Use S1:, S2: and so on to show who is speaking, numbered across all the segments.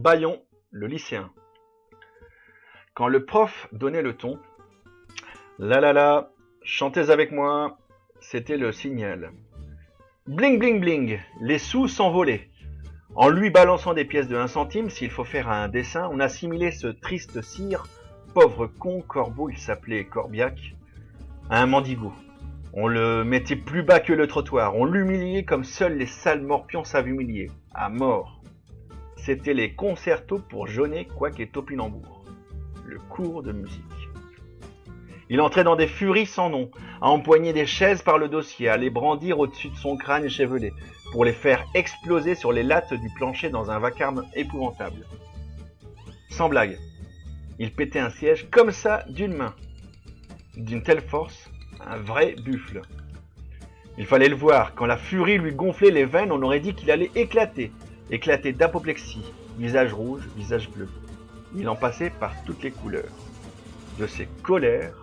S1: Bayon, le lycéen. Quand le prof donnait le ton, la la la, chantez avec moi, c'était le signal. Bling bling bling, les sous s'envolaient. En lui balançant des pièces de 1 centime, s'il faut faire un dessin, on assimilait ce triste cire, pauvre con, corbeau, il s'appelait Corbiac, à un mendigo. On le mettait plus bas que le trottoir, on l'humiliait comme seuls les sales morpions savent humilier, à mort. C'était les concertos pour Jaunet, Couac et Topinambour, le cours de musique. Il entrait dans des furies sans nom, à empoigner des chaises par le dossier, à les brandir au-dessus de son crâne échevelé, pour les faire exploser sur les lattes du plancher dans un vacarme épouvantable. Sans blague, il pétait un siège comme ça d'une main, d'une telle force, un vrai buffle. Il fallait le voir, quand la furie lui gonflait les veines, on aurait dit qu'il allait éclater d'apoplexie, visage rouge, visage bleu. Il en passait par toutes les couleurs. De ses colères.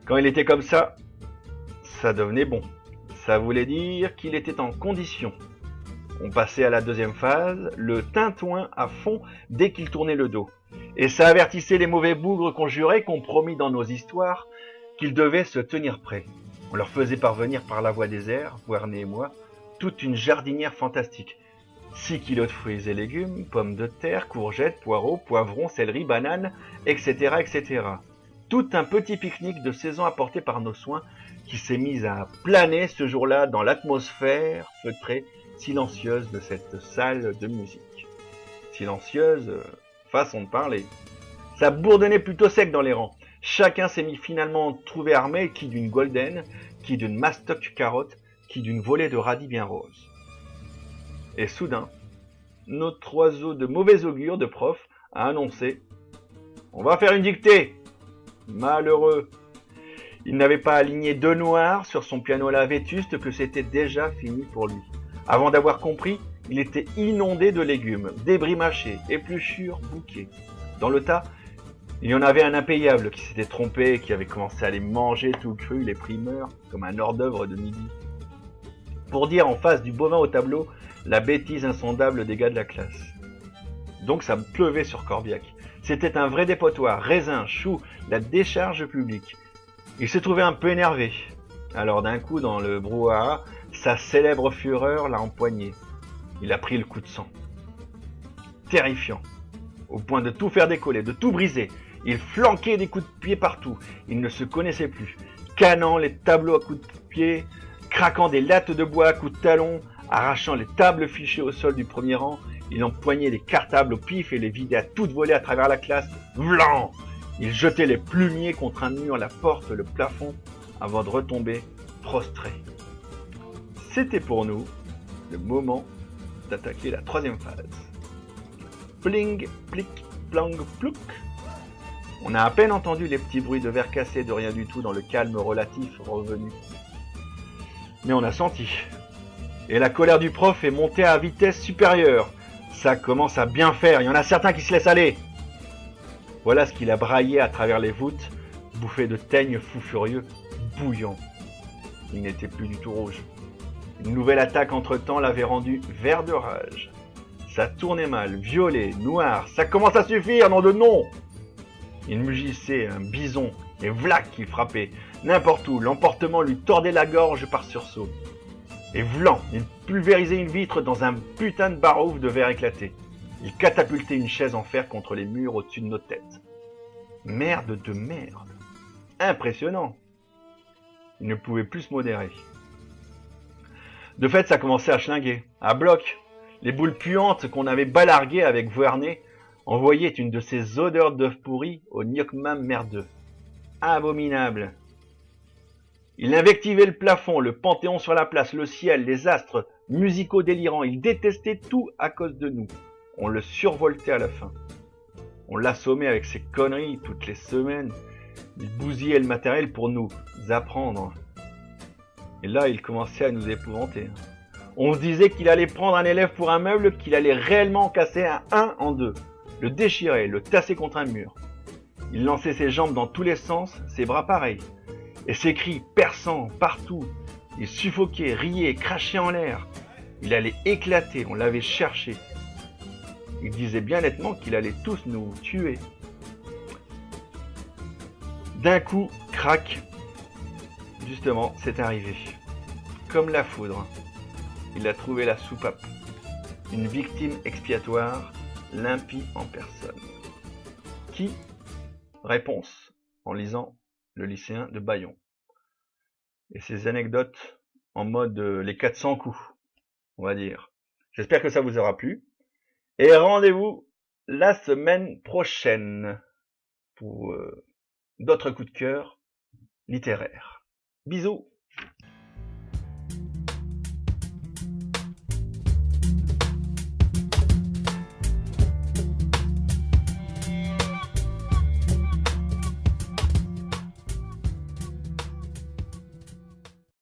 S1: Quand il était comme ça devenait bon. Ça voulait dire qu'il était en condition. On passait à la deuxième phase, le tintouin à fond dès qu'il tournait le dos. Et ça avertissait les mauvais bougres conjurés qu'on promit dans nos histoires qu'ils devaient se tenir prêts. On leur faisait parvenir par la voie des airs, Vuarnet et moi, toute une jardinière fantastique. 6 kilos de fruits et légumes, pommes de terre, courgettes, poireaux, poivrons, céleri, bananes, etc., etc. Tout un petit pique-nique de saison apporté par nos soins qui s'est mis à planer ce jour-là dans l'atmosphère feutrée, silencieuse de cette salle de musique. Silencieuse, façon de parler. Ça bourdonnait plutôt sec dans les rangs. Chacun s'est mis finalement trouvé armé, qui d'une golden, qui d'une mastoc carotte, qui d'une volée de radis bien rose. Et soudain, notre oiseau de mauvais augure de prof a annoncé « On va faire une dictée !» Malheureux. Il n'avait pas aligné 2 noirs sur son piano-là vétuste que c'était déjà fini pour lui. Avant d'avoir compris, il était inondé de légumes, débris mâchés, épluchures, bouquets. Dans le tas, il y en avait un impayable qui s'était trompé et qui avait commencé à les manger tout cru, les primeurs, comme un hors-d'œuvre de midi. Pour dire en face du bovin au tableau, la bêtise insondable des gars de la classe. Donc ça pleuvait sur Corbiac. C'était un vrai dépotoir, raisin, chou, la décharge publique. Il se trouvait un peu énervé. Alors d'un coup, dans le brouhaha, sa célèbre fureur l'a empoigné. Il a pris le coup de sang. Terrifiant. Au point de tout faire décoller, de tout briser. Il flanquait des coups de pied partout. Il ne se connaissait plus. Canant les tableaux à coups de pied, craquant des lattes de bois à coups de talon, arrachant les tables fichées au sol du premier rang, il empoignait les cartables au pif et les vidait à toute volée à travers la classe. Vlan! Il jetait les plumiers contre un mur, la porte, le plafond, avant de retomber prostré. C'était pour nous le moment d'attaquer la 3e phase. Pling, plic, plang, plouc. On a à peine entendu les petits bruits de verre cassé de rien du tout dans le calme relatif revenu. Mais on a senti. Et la colère du prof est montée à vitesse supérieure. Ça commence à bien faire, il y en a certains qui se laissent aller. Voilà ce qu'il a braillé à travers les voûtes, bouffé de teigne fou furieux, bouillant. Il n'était plus du tout rouge. Une nouvelle attaque entre-temps l'avait rendu vert de rage. Ça tournait mal, violet, noir, ça commence à suffire, nom de nom! Il mugissait un bison, et vlac qu'il frappait. N'importe où, l'emportement lui tordait la gorge par sursaut. Et vlan, il pulvérisait une vitre dans un putain de barouf de verre éclaté. Il catapultait une chaise en fer contre les murs au-dessus de nos têtes. Merde de merde. Impressionnant. Il ne pouvait plus se modérer. De fait, ça commençait à schlinguer, à bloc. Les boules puantes qu'on avait balarguées avec Vuarnet envoyaient une de ces odeurs d'œufs pourris au gnoc-mam merdeux. Abominable. Il invectivait le plafond, le panthéon sur la place, le ciel, les astres, musicaux délirants. Il détestait tout à cause de nous. On le survoltait à la fin. On l'assommait avec ses conneries toutes les semaines. Il bousillait le matériel pour nous apprendre. Et là, il commençait à nous épouvanter. On se disait qu'il allait prendre un élève pour un meuble, qu'il allait réellement casser un en deux, le déchirer, le tasser contre un mur. Il lançait ses jambes dans tous les sens, ses bras pareils. Et ses cris perçants partout. Il suffoquait, riait, crachait en l'air. Il allait éclater, on l'avait cherché. Il disait bien nettement qu'il allait tous nous tuer. D'un coup, crac, justement, c'est arrivé. Comme la foudre, il a trouvé la soupape. Une victime expiatoire, l'impie en personne. Qui? Réponse, en lisant Le lycéen de Bayon. Et ces anecdotes en mode les 400 coups, on va dire. J'espère que ça vous aura plu. Et rendez-vous la semaine prochaine pour d'autres coups de cœur littéraires. Bisous!